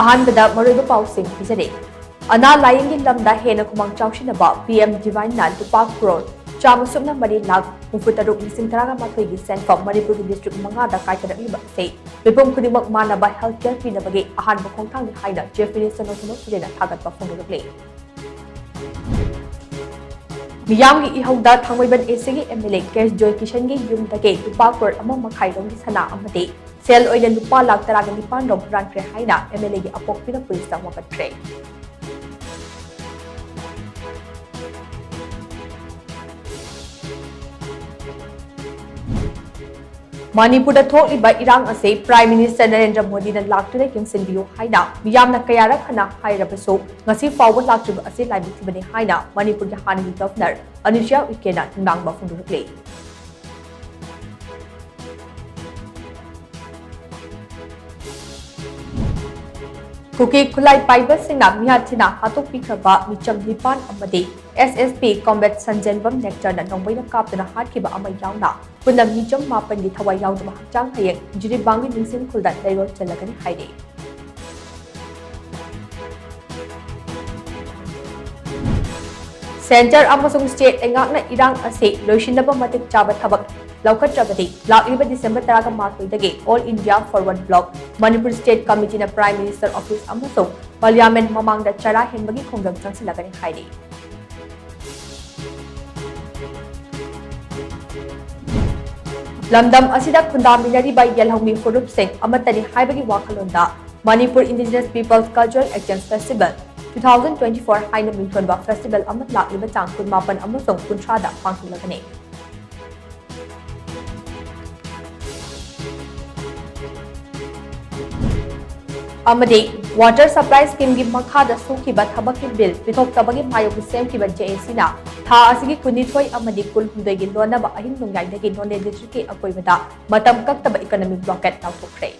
अहानबदा मरुब पाउसिंग पिजरे अना लायंगी लमदा हेन खुमांग चाउशिनबा PM divine ना लुपा करोड़ चाम सुमना मरी लाख 34,000 की सेंफम मणिपुर की डिस्ट्रिक्ट मंगादा कायथरक्लिबा से मिपुम खुदिमक मानबा हेल्थ केयर पिनबगे अहानब खोंथांग हाइना चीफ मिनिस्टर नोसनो सुरेना थागतपा फोंदोरक्ले मियाम की इहौदा थांगोइबन एसीगी एमएलए केस जॉय किशन की युमदगे लुपा करोड़ अमा मखाइरों की सना अमदे सेल ओइना लुपा लाख 19 रोम हुरानख्रे हाइना एमएलए की अपोक्पिना पुलिस वकत्रे मणिपुर थोक्लिबा इरांग असे प्राइम मिनिस्टर नरेंद्र मोदी ने लाक्तुना यंगसिनबियो हाइना मियामना कयारक खना हाइरबसो ngasi फाउबो लाक्तुबा असे लाइबिथिबने हाइना मणिपुर के हानि गवर्नर अनुजा उइकेना थंगदांगबा फुंदुरक्ले कुकी खुलाई पाइबा सिंगना मियाथिना हातोकपिखरबा मिचम निपान अमदे एसएसपी कॉम्बैट संजनबम नेक्टर नोंबैना कापना हाटखिबा अमा यावना पुनम मिचम मापन की थवाई यावदबा हक्चांग हयेंग जिरिबांगी निंगसिन खुलदा लैरोल चलगनी हाइरे सेंटर अमसुंग स्टेट एंगाकना इरांग असे लोइसिनबा मतिक चाबा थबक लौकत्रबदी लाक्लिबा December 18 All India Forward Block Manipur state committee ने प्राइम मिनिस्टर ऑफिस अमसुंग पार्लियामेंट ममांगदा चरा हेनबगी खोंगम चंगसिलगनी हाइरे लमदम असिदा खुंदामिनरिबा येलहौमी फुरुप सिंह अमतनी हाइबगी वाखलोंदा Manipur indigenous peoples cultural exchange festival 2024 हाइना मिंथोनबा फेस्टिवल अमत लाक्लिबा चांग 19 अमसुंग 30 दा पांगथुलगनी अमदे वाटर सप्लाई स्कीम की मखादा सुखिबा थबकी बिल पिथोक्तबगी मायोगि सेमकिबा जेएसीना था असिगी कुनिथोय अमदि कुल हुदगी लोनबा अहिंग नुंगाइदगी नोने डिस्ट्रिक्ट के अकोइबदा मतम कक्तबा इकोनॉमिक ब्लॉकेट लाउथोखरे